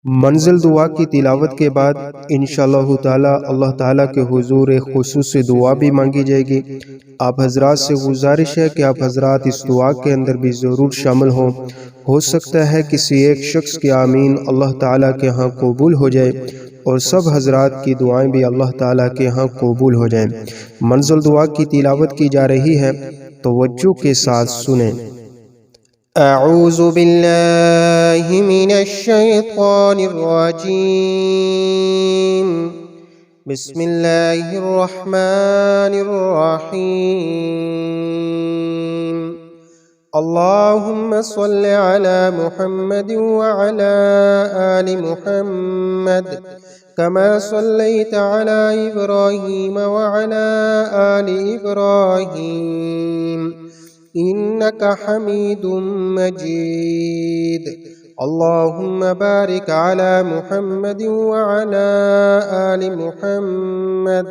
मंजिल दुआ की तिलावत के बाद इंशाअल्लाह ताला अल्लाह ताला के हुजूर एक खुसूसी दुआ भी मांगी जाएगी। आप हजरात से गुजारिश है कि आप हजरात इस दुआ के अंदर भी ज़रूर शामिल हों। हो सकता है किसी एक शख्स की आमीन अल्लाह ताला के यहाँ कबूल हो जाए और सब हजरात की दुआएं भी अल्लाह ताला के यहाँ कबूल हो जाएं। मंजिल दुआ की तिलावत की जा रही है, तवज्जो के साथ सुनें। أعوذ بالله من الشيطان الرجيم بسم الله الرحمن الرحيم اللهم صل على محمد وعلى آل محمد كما صليت على إبراهيم وعلى آل إبراهيم إنك حميد مجيد اللهم بارك على محمد وعلى آل محمد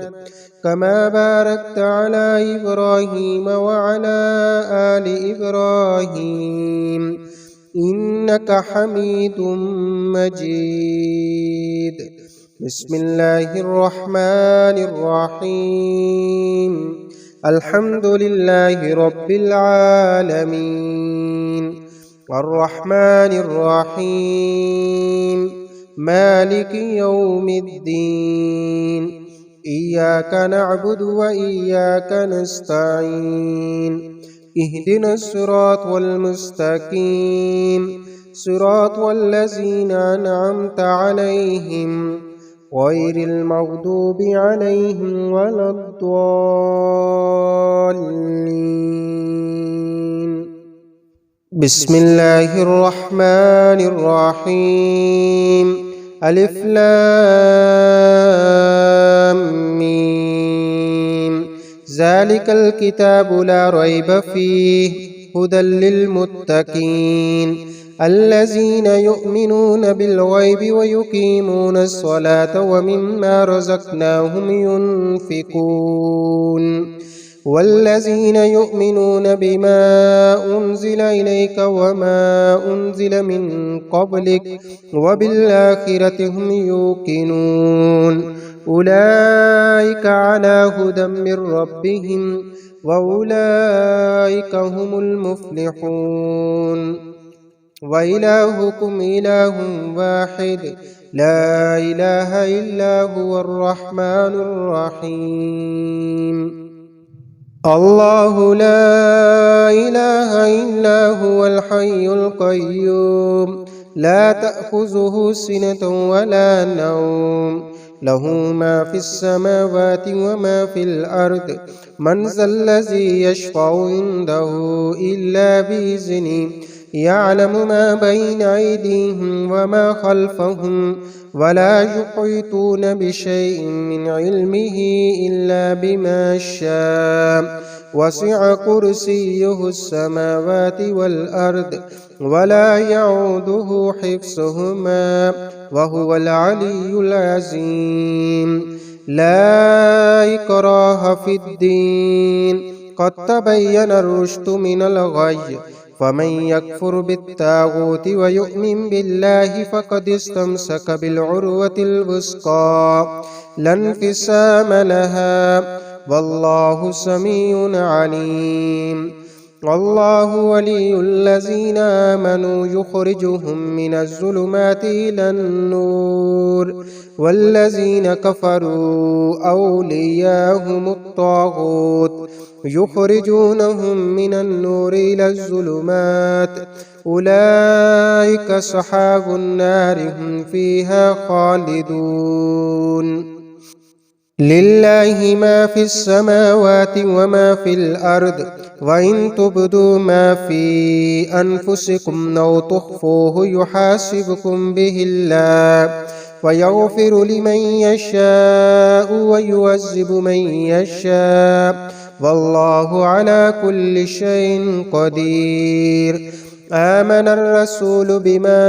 كما باركت على إبراهيم وعلى آل إبراهيم إنك حميد مجيد بسم الله الرحمن الرحيم الحمد لله رب العالمين الرحمن الرحيم مالك يوم الدين إياك نعبد وإياك نستعين اهدنا الصراط المستقيم صراط الذين أنعمت عليهم غير المغضوب عليهم ولا الضالين بسم الله الرحمن الرحيم ألف لام ميم ذلك الكتاب لا ريب فيه هدى للمتقين الذين يؤمنون بالغيب ويقيمون الصلاة ومما رزقناهم ينفقون والذين يؤمنون بما أنزل إليك وما أنزل من قبلك وبالآخرة هم يوقنون أولئك على هدى من ربهم وأولئك هم المفلحون وإلهكم إله واحد لا إله إلا هو الرحمن الرحيم الله لا إله إلا هو الحي القيوم لا تأخذه سنة ولا نوم له ما في السماوات وما في الأرض من ذا الذي يشفع عنده إلا بإذنه يعلم ما بين أيديهم وما خلفهم ولا يحيطون بشيء من علمه إلا بما شاء وسع كرسيه السماوات والأرض ولا يعوده حفظهما وهو العلي العظيم لا إكراه في الدين قد تبين الرشد من الغي فمن يكفر بالطاغوت ويؤمن بالله فقد استمسك بالعروة الوثقى لا انفصام لها والله سميع عليم الله ولي الذين آمنوا يخرجهم من الظلمات إلى النور والذين كفروا أولياءهم الطاغوت يخرجونهم من النور إلى الظلمات أولئك أصحاب النار هم فيها خالدون لله ما في السماوات وما في الأرض وإن تبدوا ما في أنفسكم أو تخفوه يحاسبكم به الله ويغفر لمن يشاء ويعذب من يشاء والله على كل شيء قدير آمن الرسول بما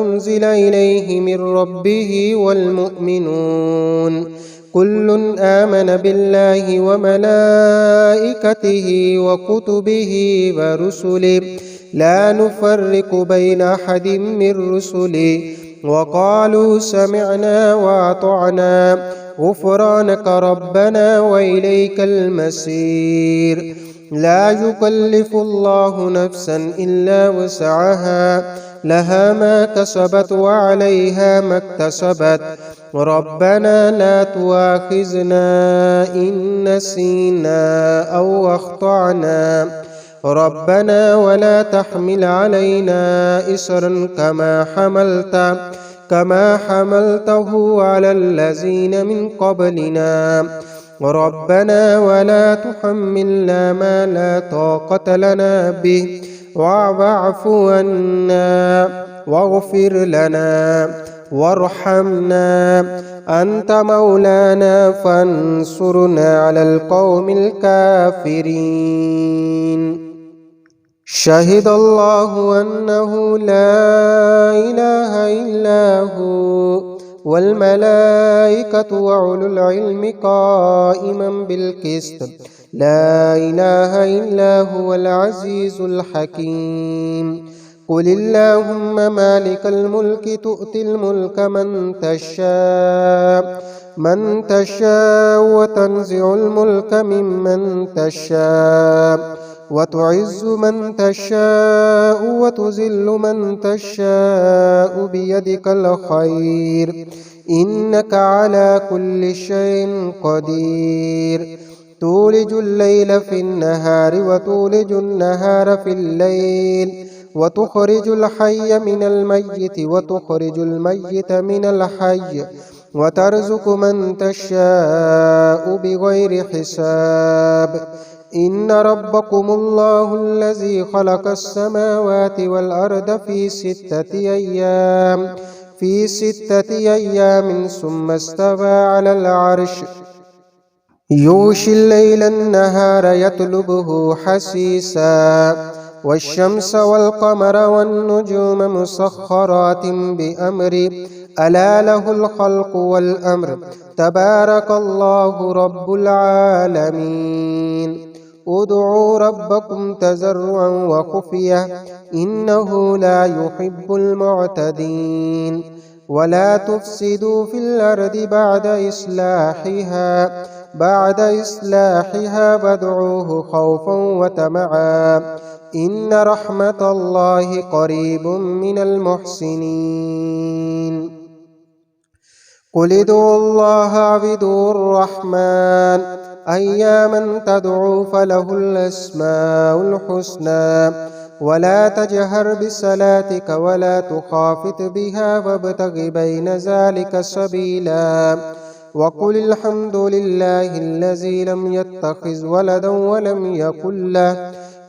أنزل إليه من ربه والمؤمنون كل آمن بالله وملائكته وكتبه ورسله لا نفرق بين أحد من رسله وقالوا سمعنا وأطعنا غفرانك ربنا وإليك المصير. لا يكلف الله نفسا إلا وسعها، لها ما كسبت وعليها ما اكتسبت. ربنا لا تؤاخذنا إن نسينا أو أخطأنا. ربنا ولا تحمل علينا إصرا كما حملته على الذين من قبلنا. ربنا ولا تحملنا ما لا طاقة لنا به، واعف عنا واغفر لنا وارحمنا، أنت مولانا فانصرنا على القوم الكافرين. شهد الله أنه لا إله إلا هو والملائكة وأولو العلم قائما بالقسط، لا إله إلا هو العزيز الحكيم. قل اللهم مالك الملك تؤتي الملك من تشاء وتنزع الملك ممن تشاء، وتعز من تشاء وتذل من تشاء بيدك الخير، إنك على كل شيء قدير. تولج الليل في النهار وتولج النهار في الليل، وتخرج الحي من الميت وتخرج الميت من الحي، وترزق من تشاء بغير حساب. إن ربكم الله الذي خلق السماوات والأرض في 6 أيام ثم استوى على العرش، يغشي الليل النهار يطلبه حثيثا، والشمس والقمر والنجوم مسخرات بأمره، ألا له الخلق والأمر، تبارك الله رب العالمين. ادعوا ربكم تضرعا وخفية إنه لا يحب المعتدين. ولا تفسدوا في الأرض بعد إصلاحها وادعوه خوفا وطمعا إن رحمة الله قريب من المحسنين. قل ادعوا الله أو ادعوا الرحمن، أياما تدعوا فله الأسماء الحسنى. ولا تجهر بصلاتك ولا تخافت بها وابتغ بين ذلك سبيلا. وقل الحمد لله الذي لم يتخذ ولدا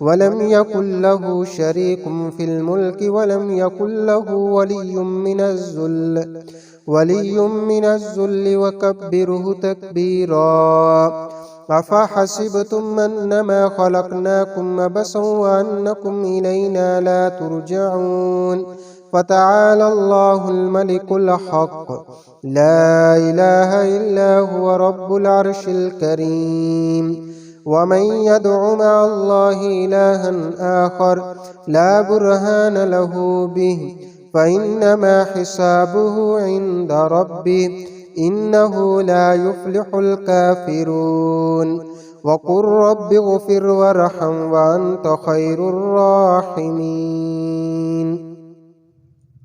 ولم يكن له شريك في الملك ولم يكن له ولي من الذل وكبره تكبيرا. أفحسبتم أنما خلقناكم عبثا وأنكم إلينا لا ترجعون. فتعالى الله الملك الحق، لا إله إلا هو رب العرش الكريم. ومن يدع مع الله إلها آخر لا برهان له به فإنما حسابه عند ربه، إنه لا يفلح الكافرون. وقل رب اغفر وارحم وأنت خير الراحمين.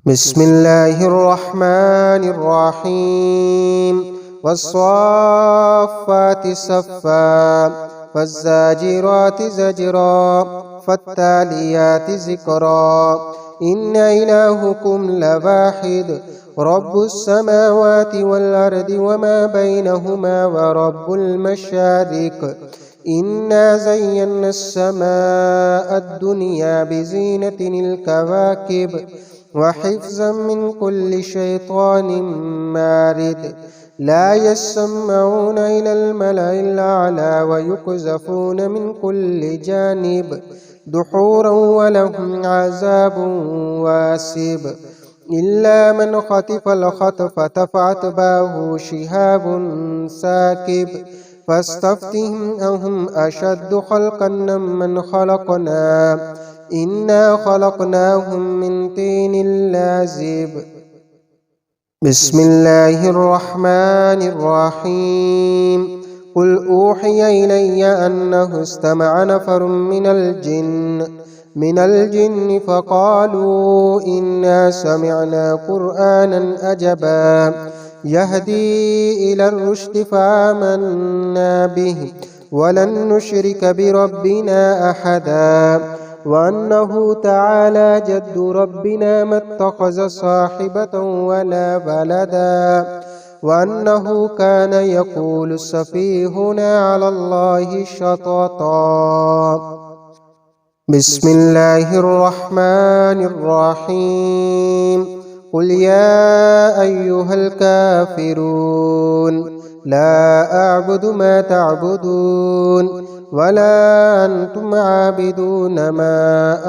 بسم الله الرحمن الرحيم. والصافات صفا فالزاجرات زجرا فالتاليات ذكرا. إن إلهكم لواحد، رب السماوات والأرض وما بينهما ورب المشارق. إنا زينا السماء الدنيا بزينة الكواكب وحفظا من كل شيطان مارد. لا يسمعون إلى الملأ الأعلى ويقذفون من كل جانب دحورا ولهم عذاب واسب. إلا من خطف الخطفة فأتبعه شهاب ساكب. فاستفتهم أهم أشد خلقا ممن خلقنا، إنا خلقناهم من طين لازب. बिस्मिल्लाहिर रहमानिर रहीम कुल ऊहिया इलैया अन्नहु इस्तमअ नफरुम मिनल जिन्न फ़क़ालू इन्ना समिअना क़ुरआनन अजबा यहदी इलर रुश्द फ़आमन्ना बिहि वलन नुश्रिक बिरब्बिना अहदा वअन्नहु तआला जद्दु रब्बिना मत्तख़ज़ साहिबतन वला वलदा वअन्नहु कान यक़ूलु सफ़ीहुना अलल्लाहि शतता। बिस्मिल्लाहिर रहमानिर रहीम कुल या अय्युहल काफ़िरून ला अअबुदु मा तअबुदून वला अंतुम आबिदून मा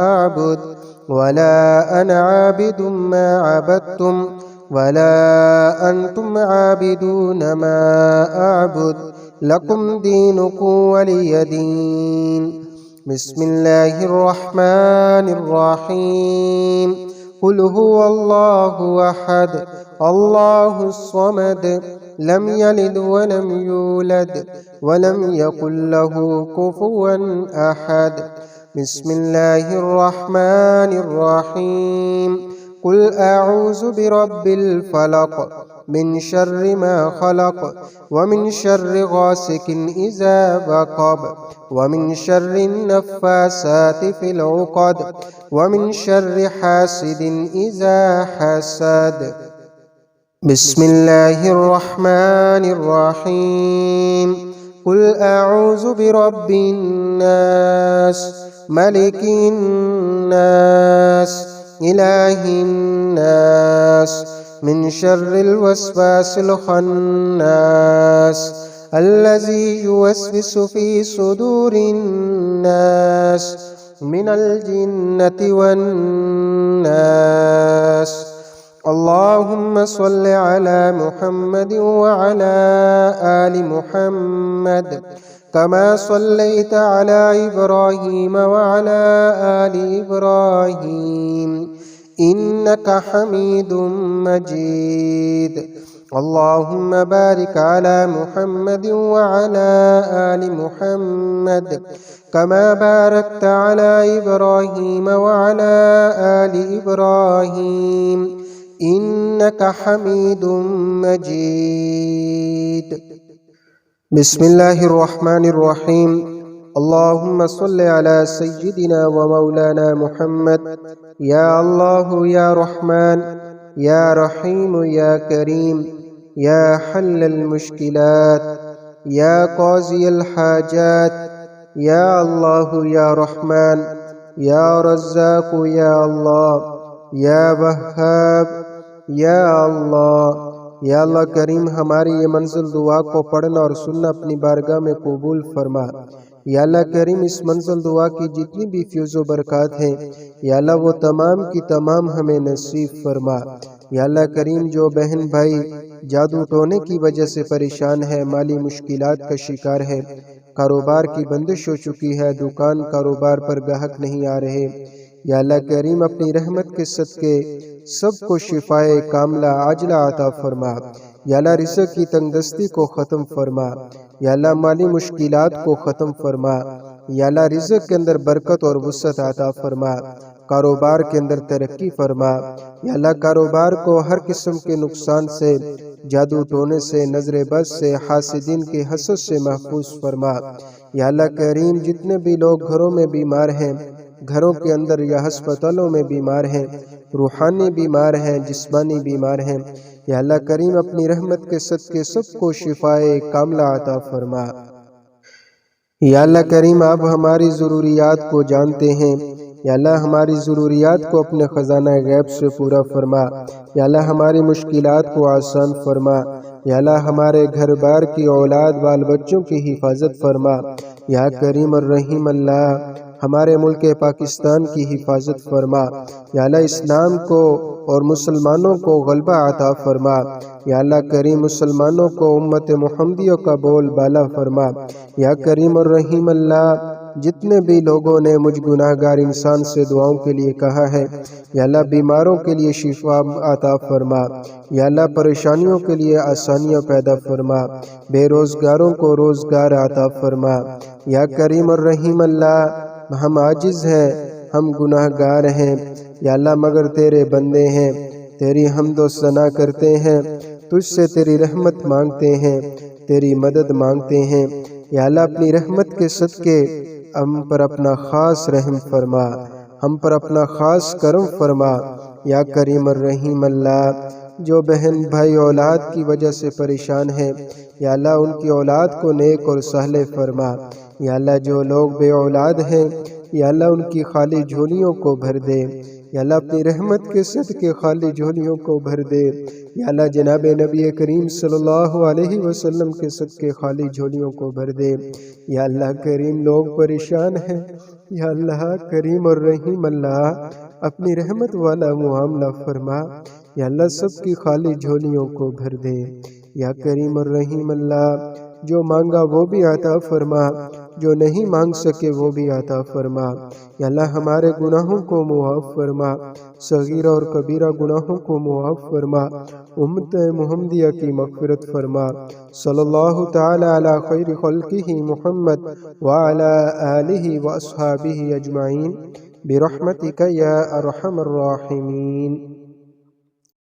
अअबुद वला अना आबिदुम मा अबदतुम वला अंतुम आबिदून मा अअबुद लकुम दीनुकुम वलिय दीन। बिस्मिल्लाहिर रहमानिर रहीम कुल हुवल्लाहु अहद अल्लाहुस समद लम यलिद वलम यूलद वलम यकुल लहू कुफुवन अहद। बिस्मिल्लाहिर रहमानिर रहीम कुल अऊज़ु बिरब्बिल फलक मिन शर्रि मा खलक व मिन शर्रि गासिकिन इज़ा वक़ब व मिन शर्रि नफ़्फ़ासाति फ़िल उक़द व मिन शर्रि हासिदिन इज़ा हसद। बिस्मिल्लाहिर रहमानिर रहीम कुल अऊज़ु बिरब्बिन नास मलिकिन नास इलाहिन नास मिन शर्रिल वस्वासिल खन्नास अल्लज़ी युवस्विसु फ़ी सुदूरिन नास मिनल जिन्नति वन नास। अल्लाहुम्मा सल्लि अला मुहम्मद व अला आलि मुहम्मद कमा सल्लैता अला इब्राहीम व अला आलि इब्राहीम इन्नका हमीदुम मजीद। अल्लाहुम्मा बारिक अला मुहम्मद व अला आलि मुहम्मद कमा बारकता अला इब्राहीम व अला आलि इब्राहीम इन्नका हमीदुम मजीद। बिस्मिल्लाहिर रहमानिर रहीम अल्लाहुम्मा सल्लि अला सय्यिदिना व मौलाना मुहम्मद या अल्लाह या रहमान या रहीम या करीम या हल्लल मुश्किलात या क़ाज़ियल हाजात या अल्लाह या रहमान या रज़्ज़ाक़ या अल्लाह या वहाब या अल्लाह। या अल्लाह करीम हमारी ये मंजिल दुआ को पढ़ना और सुनना अपनी बारगाह में कबूल फरमा। या अल्लाह करीम इस मंजिल दुआ की जितनी भी फ्यूज़ो बरक़ात हैं या अल्लाह वो तमाम की तमाम हमें नसीब फरमा। या अल्लाह करीम जो बहन भाई जादू टोने की वजह से परेशान है, माली मुश्किलात का शिकार है, कारोबार की बंदिश हो चुकी है, दुकान कारोबार पर ग्राहक नहीं आ रहे, या अल्लाह करीम अपनी रहमत के सदके सबको शिफाए कामला आजला अता फरमा। या अल्लाह रिज़्क़ की तंगदस्ती को ख़त्म फरमा। या अल्लाह माली मुश्किलात को ख़त्म फरमा। या अल्लाह रिज़्क़ के अंदर बरकत और वुसअत अता फरमा, कारोबार के अंदर तरक्की फरमा। या अल्लाह कारोबार को हर किस्म के नुकसान से, जादू टोने से, नजर बद से, हासिदीन के हसद से महफूज फरमा। या अल्लाह करीम जितने भी लोग घरों में बीमार हैं, घरों के अंदर या अस्पतालों में बीमार हैं, रूहानी बीमार हैं, जिस्मानी बीमार हैं, या अल्लाह करीम अपनी रहमत के सदके सबको शिफाए कामला अता फरमा। या अल्लाह करीम आप हमारी ज़रूरियात को जानते हैं। या अल्लाह हमारी ज़रूरियात को अपने ख़जाना गैब से पूरा फरमा। या अल्लाह हमारी मुश्किलात को आसान फरमा। या अल्लाह हमारे घर बार की औलाद बाल बच्चों की हिफाजत फरमा। या करीम और रहीम अल्लाह हमारे मुल्क पाकिस्तान की हिफाजत फरमा। या अल्लाह इस्लाम को और मुसलमानों को गलबा अता फरमा। या अल्लाह करीम मुसलमानों को उम्मत मुहम्मदियों का बोल बाला फरमा। या करीम और रहीम अल्लाह جتنے بھی لوگوں نے مجھ گناہگار انسان سے دعاؤں کے لیے کہا ہے، یا اللہ بیماروں کے لیے شفا عطا فرما، یا اللہ پریشانیوں کے لیے آسانیاں پیدا فرما، بے روزگاروں کو روزگار عطا فرما۔ یا کریم الرحیم اللہ، ہم عاجز ہیں، ہم گناہگار ہیں، یا اللہ مگر تیرے بندے ہیں، تیری حمد و ثنا کرتے ہیں، تجھ سے تیری رحمت مانگتے ہیں، تیری مدد مانگتے ہیں۔ یا اللہ اپنی رحمت کے صدقے ہم پر اپنا خاص رحم فرما، ہم پر اپنا خاص کرم فرما۔ یا کریم الرحیم اللہ، جو بہن بھائی اولاد کی وجہ سے پریشان ہیں، یا اللہ ان کی اولاد کو نیک اور صالح فرما۔ یا اللہ جو لوگ بے اولاد ہیں، یا اللہ ان کی خالی جھولیوں کو بھر دے، یا اللہ اپنی رحمت کے صدقے خالی جھولیوں کو بھر دے۔ یا اللہ جناب نبی کریم صلی اللہ علیہ وسلم کے صدقے خالی جھولیوں کو بھر دے۔ یا اللہ کریم لوگ پریشان ہیں، یا اللہ کریم اور رحیم اللہ اپنی رحمت والا معاملہ فرما، یا اللہ سب کی خالی جھولیوں کو بھر دے۔ یا کریم اور رحیم اللہ جو مانگا وہ بھی عطا فرما، جو نہیں مانگ سکے وہ بھی عطا فرما۔ یا اللہ ہمارے گناہوں کو معاف فرما، صغیرہ اور کبیرہ گناہوں کو معاف فرما، امت محمدیہ کی مغفرت فرما۔ صلی اللہ تعالی علی خیر خلقہ محمد وعلی آلہ واصحابہ اجمعین برحمتک یا ارحم الراحمین۔